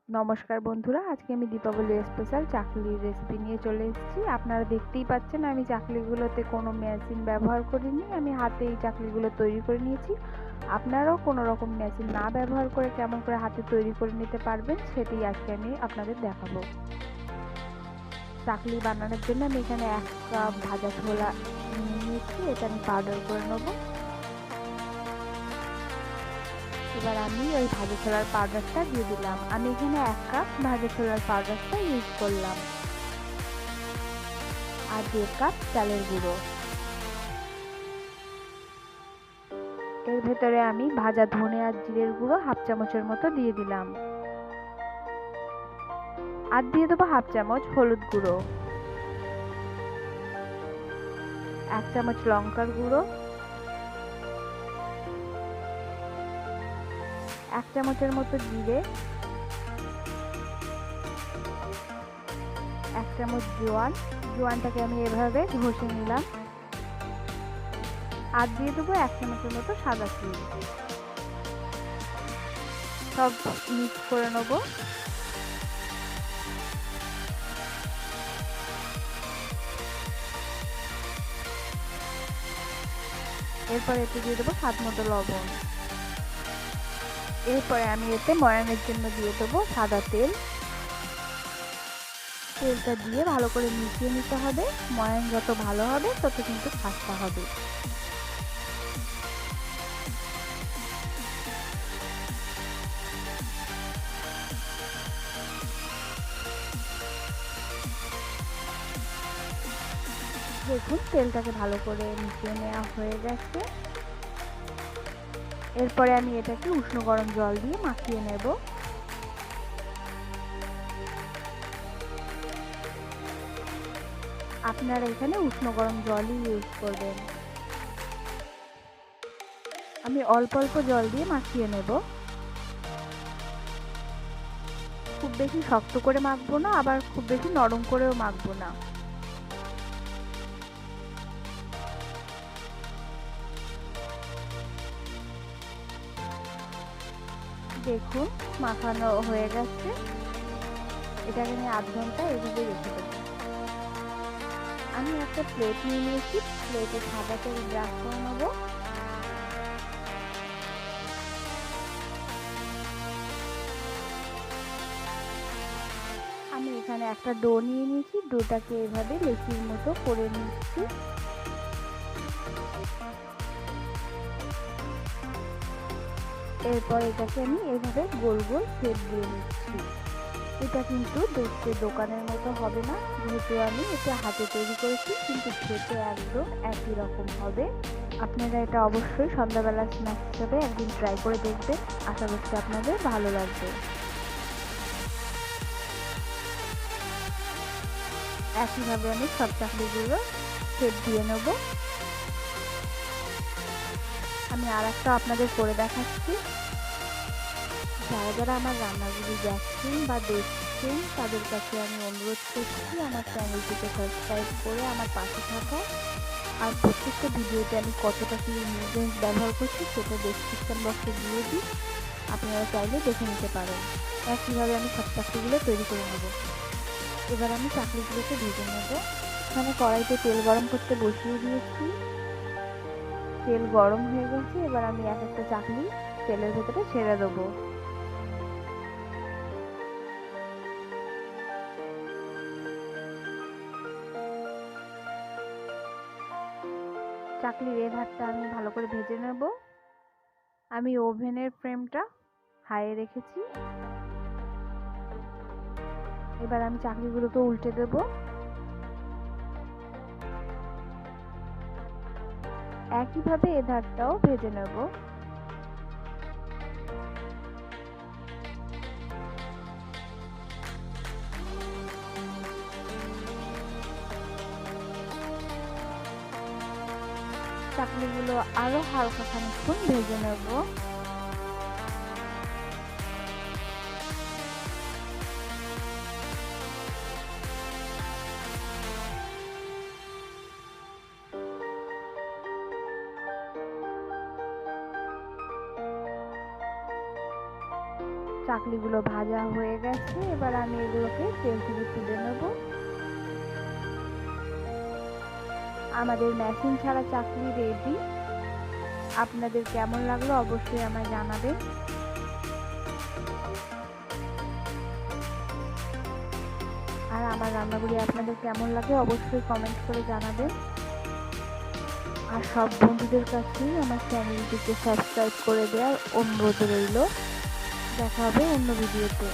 নমস্কার বন্ধুরা, আজকে আমি দীপাবলি স্পেশাল চাকলির রেসিপি নিয়ে চলে এসেছি। আপনারা দেখতেই পাচ্ছেন আমি চাকলিগুলোতে কোনো মেশিন ব্যবহার করিনি, আমি হাতে এই চাকলিগুলো তৈরি করে নিয়েছি। আপনারাও কোনো রকম মেশিন না ব্যবহার করে কেমন করে হাতে তৈরি করে নিতে পারবেন সেটাই আজকে আমি আপনাদের দেখাবো। চাকলি বানানোর জন্য আমি এখানে 1 কাপ ভাজা ছোলা নিয়েছি, এটা আমি পাউডার করে নেবো। এবার আমি ওই ভাজা ছোলার পাউডারটা দিয়ে দিলাম। আমি এখানে 1 কাপ ভাজা ছোলার পাউডারটা ইউজ করলাম, আর 1.5 কাপ চালের গুঁড়ো। এর ভেতরে আমি ভাজা ধনে আর জিরের গুঁড়ো 1/2 চামচের মতো দিয়ে দিলাম, আর দিয়ে দেবো 1/2 চামচ হলুদ গুঁড়ো, 1 চামচ লঙ্কার গুঁড়ো, 1 চামচের মতো জিরে, 1 চামচ জোয়ানটাকে আমি এভাবে ঘষে নিলাম, আর দিয়ে দেবো 1 চামচের মতো সাদা তিল। সব মিক্স করে নেবো। এরপর এতে দিয়ে দেবো স্বাদ মতো লবণ। এরপরে আমি এতে ময়ানের জন্য দিয়ে দেবো সাদা তেল। তেলটা দিয়ে ভালো করে মিশিয়ে নিতে হবে। ময়ান যত ভালো হবে তত কিন্তু খাস্তা হবে। দেখুন তেলটাকে ভালো করে মিশিয়ে নেওয়া হয়ে গেছে। এরপরে আমি এটাকে উষ্ণ গরম জল দিয়ে মাখিয়ে নেব। আপনারা এখানে উষ্ণ গরম জলই ইউজ করবেন। আমি অল্প অল্প জল দিয়ে মাখিয়ে নেব। খুব বেশি শক্ত করে মাখবো না, আবার খুব বেশি নরম করেও মাখবো না। দেখুন মাখানো হয়ে গেছে। এটাকে আমি আধ ঘন্টা এভাবে রেখে দেবো। আমি একটা প্লেট নিয়ে নিয়েছি, প্লেটে সাদা তেল ব্রাশ করে নেবো। আমি এখানে একটা ডো নিয়ে নিয়েছি, ডোটাকে এভাবে লেচির মতো করে নিচ্ছি। এরপর এটাকে আমি এভাবে গোল গোল শেপ দিয়ে নিচ্ছি। এটা কিন্তু দেখতে দোকানের মতো হবে না, যেহেতু আমি এটা হাতে তৈরি করেছি, কিন্তু খেতে একদম একই রকম হবে। আপনারা এটা অবশ্যই সন্ধ্যাবেলা স্ন্যাক্স হিসেবে একদিন ট্রাই করে দেখবেন, আশা করছি আপনাদের ভালো লাগবে। একইভাবে আমি সব চাকলিগুলো শেপ দিয়ে নেব। আমি আর একটা আপনাদের করে দেখাচ্ছি। যারা যারা আমার রান্নাগুলি দেখছেন বা দেখছেন তাদের কাছে আমি অনুরোধ করছি আমার চ্যানেলটিকে সাবস্ক্রাইব করে আমার পাশে থাকা। আর প্রত্যেকটা ভিডিওতে আমি কতটা কি ইনগ্রিডিয়েন্টস ব্যবহার করছি সেটা ডেসক্রিপশন বক্সে দিয়ে দিই, আপনারা চাইলে দেখে নিতে পারেন। একইভাবে আমি সব চাকলিগুলো তৈরি করে নেব। এবার আমি চাকলিগুলোকে ভেজে নেব। এখানে কড়াইতে তেল গরম করতে বসিয়ে দিয়েছি, তেল গরম হয়ে গেছে। এবার আমি এক একটা চাকলি তেলের ভেতরে ছেড়ে দেবো। চাকলির এ ধারটা আমি ভালো করে ভেজে নেব। আমি ওভেনের ফ্লেমটা হাইয়ে রেখেছি। এবার আমি চাকলিগুলোকে উল্টে দেব। একইভাবে এ ধারটাও ভেজে নেব। চাকলিগুলো আরো হালকা খানিকক্ষণ ভেজে নেব। চাকলিগুলো ভাজা হয়ে গেছে, এবার আমি এগুলোকে তেল থেকে তুলে নেব। আমাদের মেশিন ছাড়া চাকলি রেডি। আপনাদের কেমন লাগলো অবশ্যই আমায় জানাবেন। আর আমার রান্নাগুলি আপনাদের কেমন লাগে অবশ্যই কমেন্ট করে জানাবেন। আর সব বন্ধুদের কাছেই আমার চ্যানেলটিকে সাবস্ক্রাইব করে দেওয়ার অনুরোধ রইল। দেখা হবে অন্য ভিডিওতে।